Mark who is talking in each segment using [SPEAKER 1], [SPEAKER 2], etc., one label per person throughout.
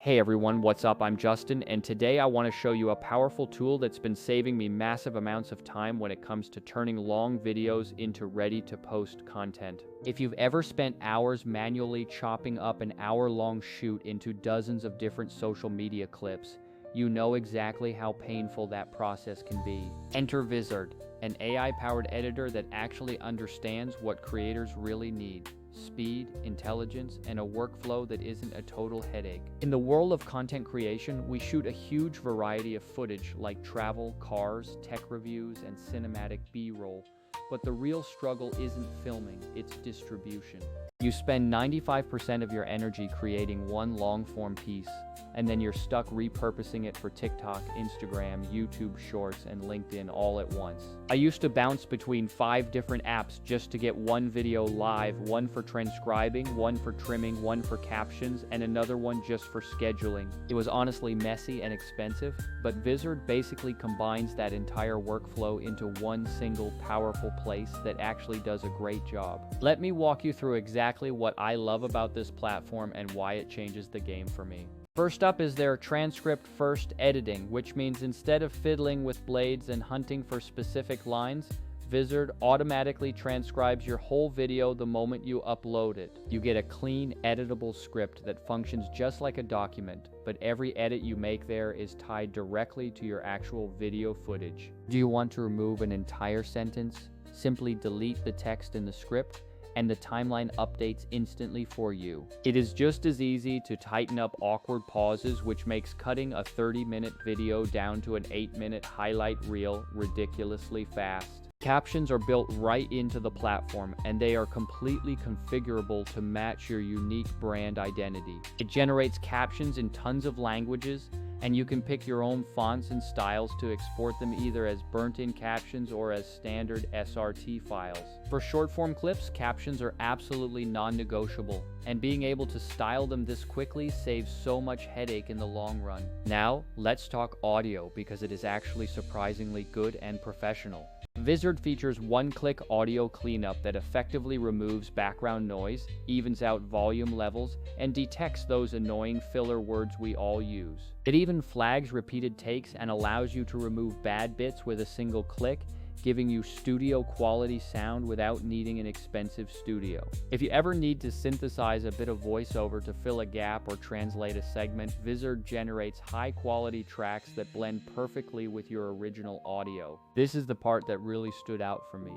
[SPEAKER 1] Hey everyone, what's up? I'm Justin, and today I want to show you a powerful tool that's been saving me massive amounts of time when it comes to turning long videos into ready-to-post content. If you've ever spent hours manually chopping up an hour-long shoot into dozens of different social media clips, you know exactly how painful that process can be. Enter Vizard, an AI-powered editor that actually understands what creators really need: speed, intelligence, and a workflow that isn't a total headache. In the world of content creation, we shoot a huge variety of footage like travel, cars, tech reviews, and cinematic B-roll. But the real struggle isn't filming, it's distribution. You spend 95% of your energy creating one long-form piece, and then you're stuck repurposing it for TikTok, Instagram, YouTube Shorts, and LinkedIn all at once. I used to bounce between 5 different apps just to get one video live, one for transcribing, one for trimming, one for captions, and another one just for scheduling. It was honestly messy and expensive, but Vizard basically combines that entire workflow into one single powerful place that actually does a great job. Let me walk you through exactly what I love about this platform and why it changes the game for me. First up is their transcript-first editing, which means instead of fiddling with blades and hunting for specific lines, Vizard automatically transcribes your whole video the moment you upload it. You get a clean, editable script that functions just like a document, but every edit you make there is tied directly to your actual video footage. Do you want to remove an entire sentence? Simply delete the text in the script, and the timeline updates instantly for you. It is just as easy to tighten up awkward pauses, which makes cutting a 30-minute video down to an 8-minute highlight reel ridiculously fast. Captions are built right into the platform, and they are completely configurable to match your unique brand identity. It generates captions in tons of languages, and you can pick your own fonts and styles to export them either as burnt-in captions or as standard SRT files. For short-form clips, captions are absolutely non-negotiable, and being able to style them this quickly saves so much headache in the long run. Now, let's talk audio, because it is actually surprisingly good and professional. Vizard features one-click audio cleanup that effectively removes background noise, evens out volume levels, and detects those annoying filler words we all use. It even flags repeated takes and allows you to remove bad bits with a single click, giving you studio-quality sound without needing an expensive studio. If you ever need to synthesize a bit of voiceover to fill a gap or translate a segment, Vizard generates high-quality tracks that blend perfectly with your original audio. This is the part that really stood out for me: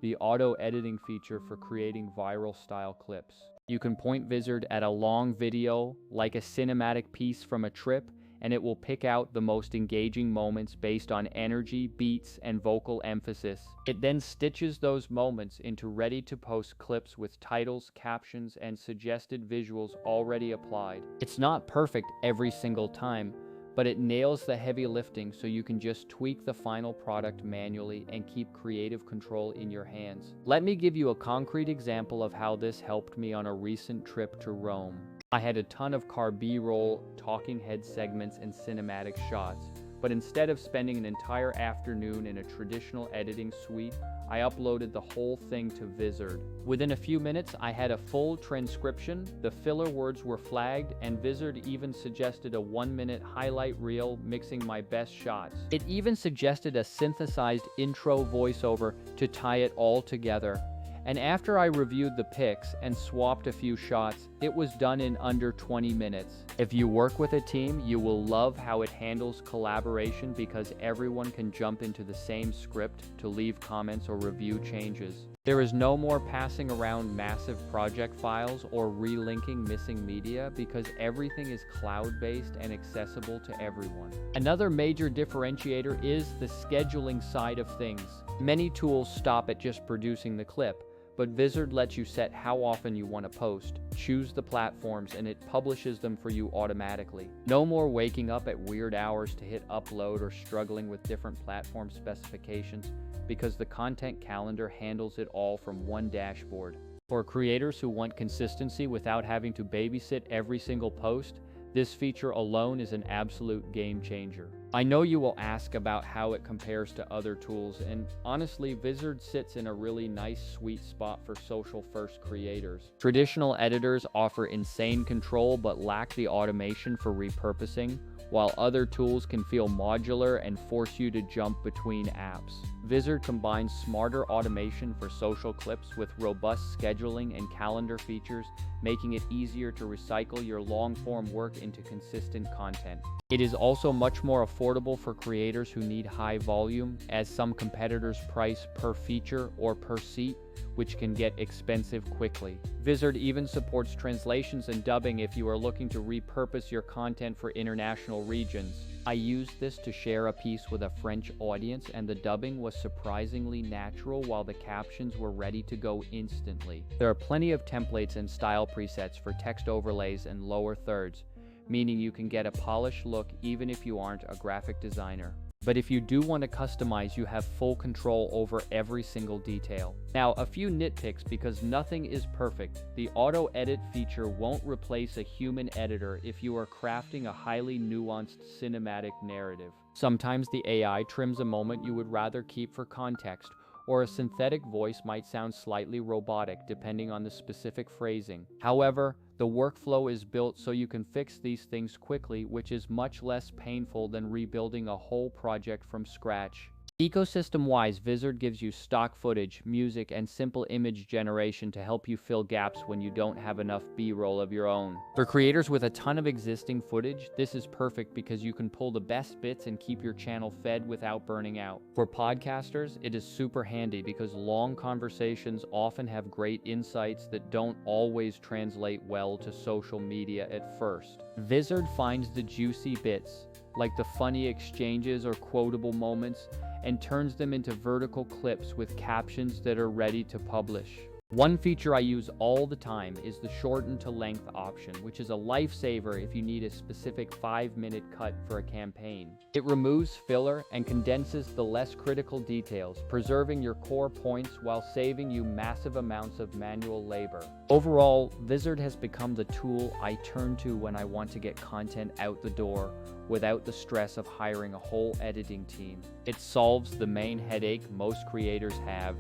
[SPEAKER 1] the auto-editing feature for creating viral-style clips. You can point Vizard at a long video, like a cinematic piece from a trip, and it will pick out the most engaging moments based on energy, beats, and vocal emphasis. It then stitches those moments into ready-to-post clips with titles, captions, and suggested visuals already applied. It's not perfect every single time, but it nails the heavy lifting so you can just tweak the final product manually and keep creative control in your hands. Let me give you a concrete example of how this helped me on a recent trip to Rome. I had a ton of car B-roll, talking head segments, and cinematic shots, but instead of spending an entire afternoon in a traditional editing suite, I uploaded the whole thing to Vizard. Within a few minutes, I had a full transcription, the filler words were flagged, and Vizard even suggested a 1-minute highlight reel mixing my best shots. It even suggested a synthesized intro voiceover to tie it all together. And after I reviewed the pics and swapped a few shots, it was done in under 20 minutes. If you work with a team, you will love how it handles collaboration because everyone can jump into the same script to leave comments or review changes. There is no more passing around massive project files or relinking missing media because everything is cloud-based and accessible to everyone. Another major differentiator is the scheduling side of things. Many tools stop at just producing the clip, but Vizard lets you set how often you want to post, choose the platforms, and it publishes them for you automatically. No more waking up at weird hours to hit upload or struggling with different platform specifications, because the content calendar handles it all from one dashboard. For creators who want consistency without having to babysit every single post, this feature alone is an absolute game changer. I know you will ask about how it compares to other tools, and honestly, Vizard sits in a really nice sweet spot for social-first creators. Traditional editors offer insane control but lack the automation for repurposing, while other tools can feel modular and force you to jump between apps. Vizard combines smarter automation for social clips with robust scheduling and calendar features, making it easier to recycle your long-form work into consistent content. It is also much more affordable for creators who need high volume, as some competitors price per feature or per seat, which can get expensive quickly. Vizard even supports translations and dubbing if you are looking to repurpose your content for international regions. I used this to share a piece with a French audience, and the dubbing was surprisingly natural while the captions were ready to go instantly. There are plenty of templates and style presets for text overlays and lower thirds, meaning you can get a polished look even if you aren't a graphic designer. But if you do want to customize, you have full control over every single detail. Now, a few nitpicks because nothing is perfect. The auto edit feature won't replace a human editor if you are crafting a highly nuanced cinematic narrative. Sometimes the AI trims a moment you would rather keep for context, or a synthetic voice might sound slightly robotic depending on the specific phrasing. However, the workflow is built so you can fix these things quickly, which is much less painful than rebuilding a whole project from scratch. Ecosystem-wise, Vizard gives you stock footage, music, and simple image generation to help you fill gaps when you don't have enough B-roll of your own. For creators with a ton of existing footage, this is perfect because you can pull the best bits and keep your channel fed without burning out. For podcasters, it is super handy because long conversations often have great insights that don't always translate well to social media at first. Vizard finds the juicy bits, like the funny exchanges or quotable moments, and turns them into vertical clips with captions that are ready to publish. One feature I use all the time is the shorten-to-length option, which is a lifesaver if you need a specific 5-minute cut for a campaign. It removes filler and condenses the less critical details, preserving your core points while saving you massive amounts of manual labor. Overall, Vizard has become the tool I turn to when I want to get content out the door without the stress of hiring a whole editing team. It solves the main headache most creators have: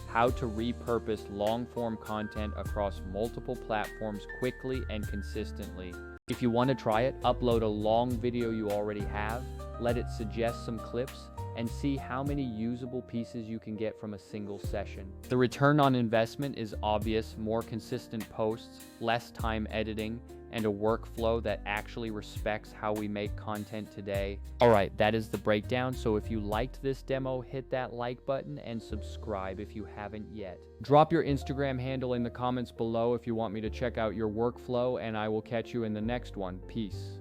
[SPEAKER 1] how to repurpose long-form content across multiple platforms quickly and consistently. If you want to try it, upload a long video you already have, let it suggest some clips, and see how many usable pieces you can get from a single session. The return on investment is obvious: more consistent posts, less time editing, and a workflow that actually respects how we make content today. Alright, that is the breakdown, so if you liked this demo, hit that like button and subscribe if you haven't yet. Drop your Instagram handle in the comments below if you want me to check out your workflow, and I will catch you in the next one. Peace.